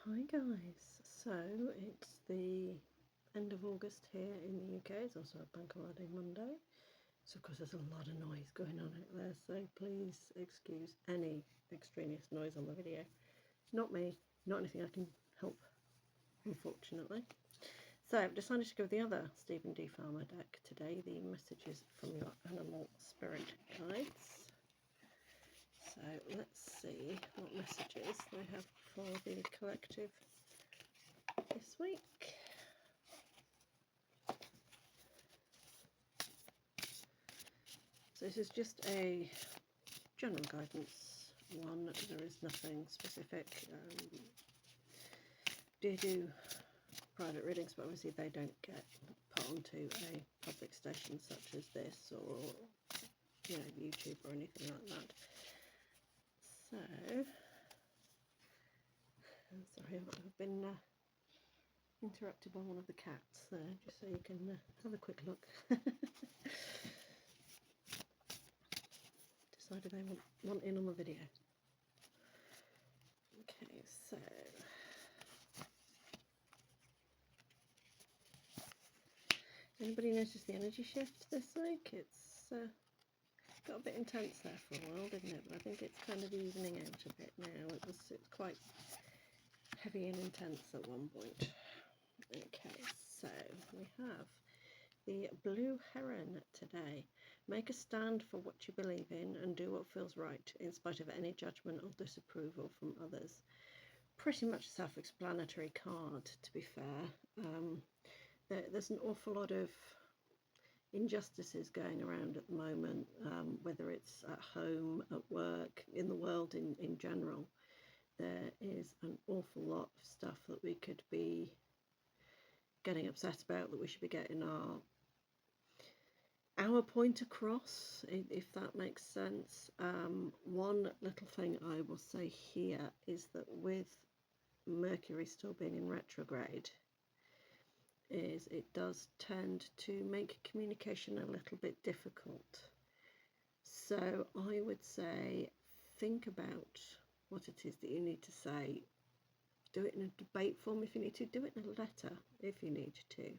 Hi guys, so it's the end of August here in the UK. It's also a bank holiday Monday, so of course there's a lot of noise going on out there, so please excuse any extraneous noise on the video. Not me, not anything I can help, unfortunately. So I've decided to go with the other Stephen D. Farmer deck today, the Messages from Your Animal Spirit Guides. So let's see what messages they have for the collective this week. So this is just a general guidance one. There is nothing specific. Do private readings, but obviously they don't get put onto a public station such as this, or YouTube or anything like that. So, sorry, I've been interrupted by one of the cats there, just so you can have a quick look. Decided they want in on the video. Okay, so anybody notice the energy shift this week? It's got a bit intense there for a while, didn't it? But I think it's kind of evening out a bit now. It's quite heavy and intense at one point. Okay, so we have the Blue Heron today. Make a stand for what you believe in and do what feels right, in spite of any judgment or disapproval from others. Pretty much a self-explanatory card, to be fair. There's an awful lot of injustices going around at the moment, whether it's at home, at work, in the world in general. There is an awful lot of stuff that we could be getting upset about, that we should be getting our point across, if that makes sense. One little thing I will say here is that with Mercury still being in retrograde, it does tend to make communication a little bit difficult. So I would say, think about what it is that you need to say. Do it in a debate form if you need to, do it in a letter if you need to,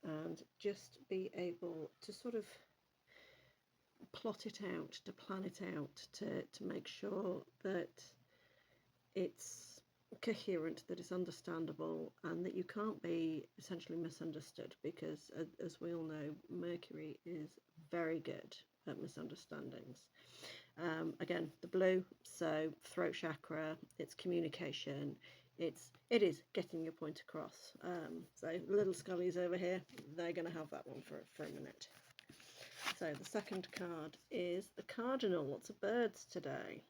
and just be able to sort of plot it out, to plan it out, to make sure that it's coherent, that it's understandable, and that you can't be essentially misunderstood, because as we all know, Mercury is very good at misunderstandings. Again, the blue, so throat chakra, it's communication, it is getting your point across. So little Scullies over here, they're going to have that one for a minute. So the second card is the Cardinal. Lots of birds today.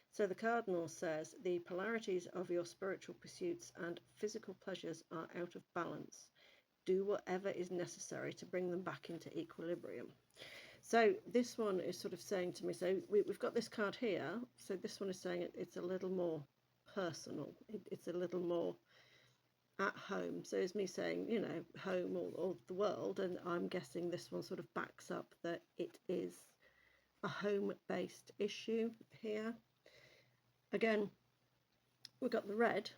So the Cardinal says the polarities of your spiritual pursuits and physical pleasures are out of balance. Do whatever is necessary to bring them back into equilibrium. So this one is sort of saying to me, so we've got this card here, so this one is saying it's a little more personal, it's a little more at home. So it's me saying, home or the world, and I'm guessing this one sort of backs up that it is a home-based issue here. Again, we've got the red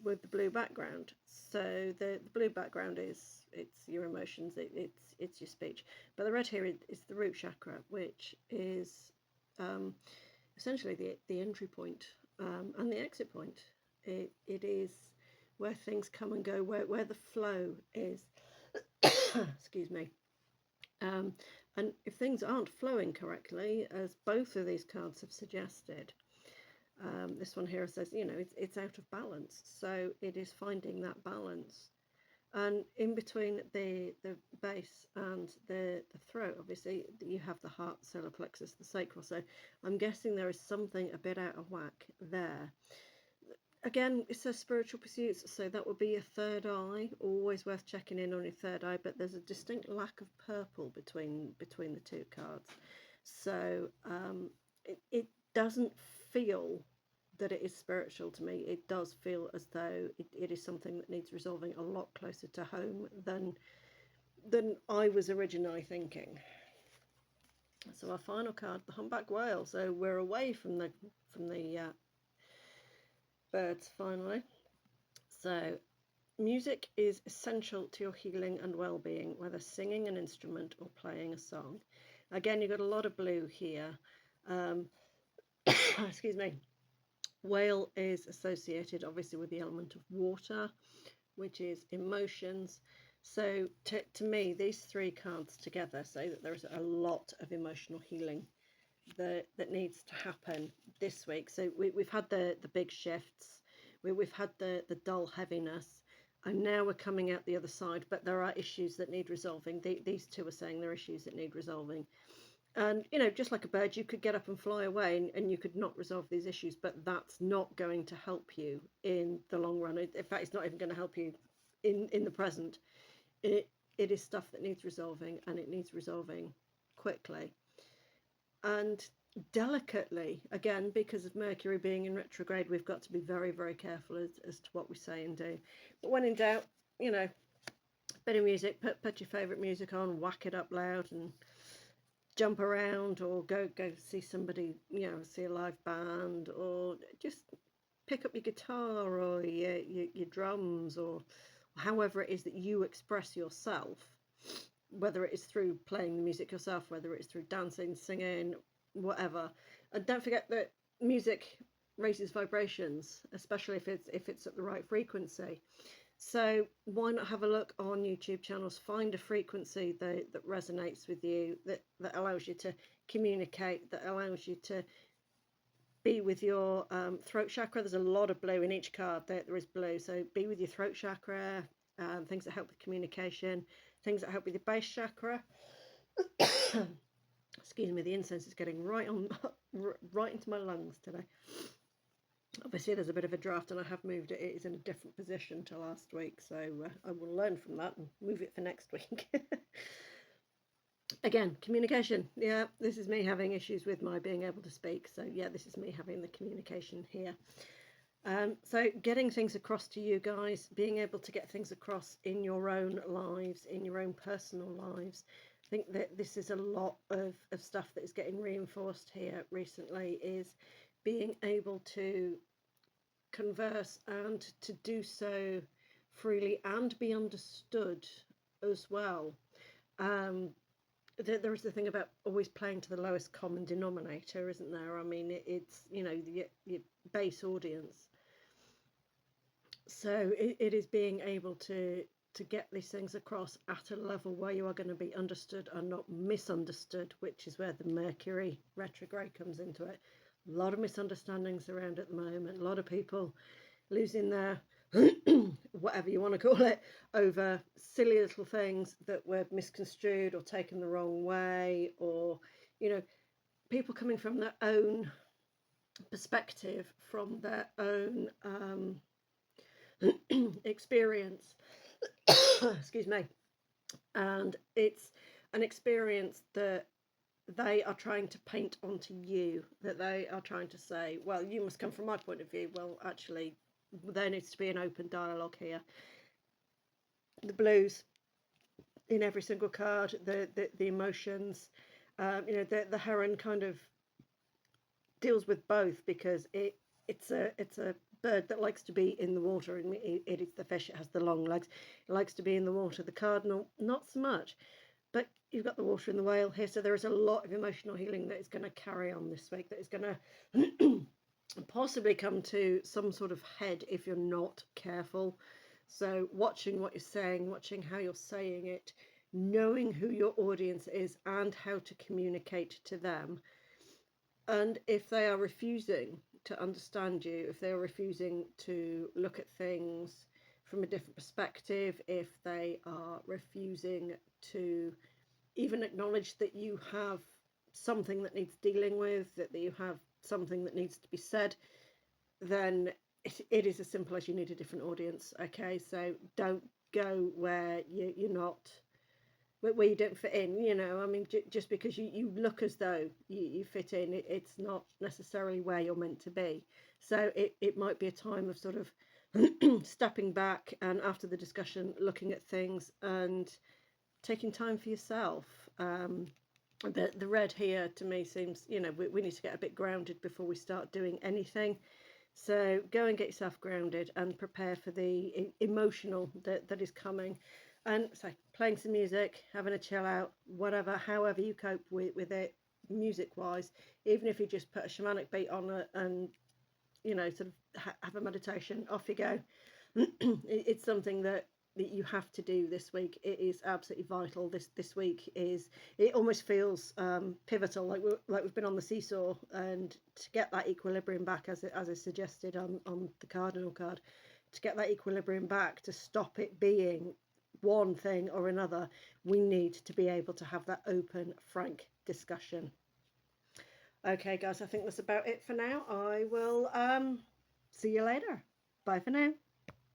with the blue background. So the blue background it's your emotions, it's your speech. But the red here is the root chakra, which is essentially the entry point and the exit point. It is where things come and go, where the flow is. Excuse me. And if things aren't flowing correctly, as both of these cards have suggested, this one here says, it's out of balance. So it is finding that balance. And in between the base and the throat, obviously, you have the heart, solar plexus, the sacral. So I'm guessing there is something a bit out of whack there. Again, it says spiritual pursuits, so that would be your third eye. Always worth checking in on your third eye, but there's a distinct lack of purple between the two cards. So it doesn't feel that it is spiritual to me. It does feel as though it is something that needs resolving a lot closer to home than I was originally thinking. So our final card, the humpback whale. So we're away from the birds finally. So music is essential to your healing and well-being, whether singing an instrument or playing a song. Again, you've got a lot of blue here. Um, excuse me. Whale is associated obviously with the element of water, which is emotions. So to me, these three cards together say that there's a lot of emotional healing that needs to happen this week. So we've had the big shifts, we've had the dull heaviness, and now we're coming out the other side, but there are issues that need resolving. These two are saying there are issues that need resolving. And, you know, just like a bird, you could get up and fly away and you could not resolve these issues, but that's not going to help you in the long run. In fact, it's not even going to help you in the present. It, it is stuff that needs resolving, and it needs resolving quickly. And delicately, again, because of Mercury being in retrograde, we've got to be very, very careful as to what we say and do. But when in doubt, you know, bit of music, put your favourite music on, whack it up loud and jump around, or go see somebody, you know, see a live band, or just pick up your guitar or your drums, or however it is that you express yourself, whether it is through playing the music yourself, whether it's through dancing, singing, whatever. And don't forget that music raises vibrations, especially if it's at the right frequency. So why not have a look on YouTube channels, find a frequency that resonates with you, that allows you to communicate, that allows you to be with your throat chakra. There's a lot of blue in each card. There is blue. So be with your throat chakra, things that help with communication, things that help with your base chakra. Excuse me, the incense is getting right into my lungs today. Obviously there's a bit of a draft and I have moved it. It is in a different position to last week, so I will learn from that and move it for next week. Again, communication. Yeah, this is me having issues with my being able to speak, so yeah, this is me having the communication here. So getting things across to you guys, being able to get things across in your own lives, in your own personal lives. I think that this is a lot of stuff that is getting reinforced here recently, is being able to converse and to do so freely and be understood as well. There is the thing about always playing to the lowest common denominator, isn't there? I mean, it's, you know, your base audience. So it is being able to get these things across at a level where you are going to be understood and not misunderstood, which is where the Mercury retrograde comes into it. A lot of misunderstandings around at the moment, a lot of people losing their whatever you want to call it over silly little things that were misconstrued or taken the wrong way, or, you know, people coming from their own perspective, from their own experience. Excuse me. And it's an experience that they are trying to paint onto you, that they are trying to say, well, you must come from my point of view. Well, actually, there needs to be an open dialogue here. The blues in every single card, the emotions, you know, the heron kind of deals with both, because it's a bird that likes to be in the water, and it is the fish. It has the long legs. It likes to be in the water. The cardinal, not so much. But you've got the water and the whale here, so there is a lot of emotional healing that is going to carry on this week, that is going to possibly come to some sort of head if you're not careful. So watching what you're saying, watching how you're saying it, knowing who your audience is and how to communicate to them. And if they are refusing to understand you, if they are refusing to look at things from a different perspective, if they are refusing to even acknowledge that you have something that needs dealing with, that you have something that needs to be said, then it is as simple as you need a different audience. Okay, so don't go where you're not, where you don't fit in, you know. I mean, just because you look as though you fit in, it's not necessarily where you're meant to be. So it might be a time of sort of stepping back, and after the discussion, looking at things and taking time for yourself. The red here to me seems, you know, we need to get a bit grounded before we start doing anything. So go and get yourself grounded and prepare for the emotional that is coming. And so playing some music, having a chill out, whatever, however you cope with it music wise, even if you just put a shamanic beat on it and, you know, sort of have a meditation, off you go. It's something that you have to do this week. It is absolutely vital. This week is, it almost feels pivotal, like we've been on the seesaw, and to get that equilibrium back, as I suggested on the cardinal card, to get that equilibrium back, to stop it being one thing or another, we need to be able to have that open, frank discussion. Okay, guys, I think that's about it for now. I will see you later. Bye for now.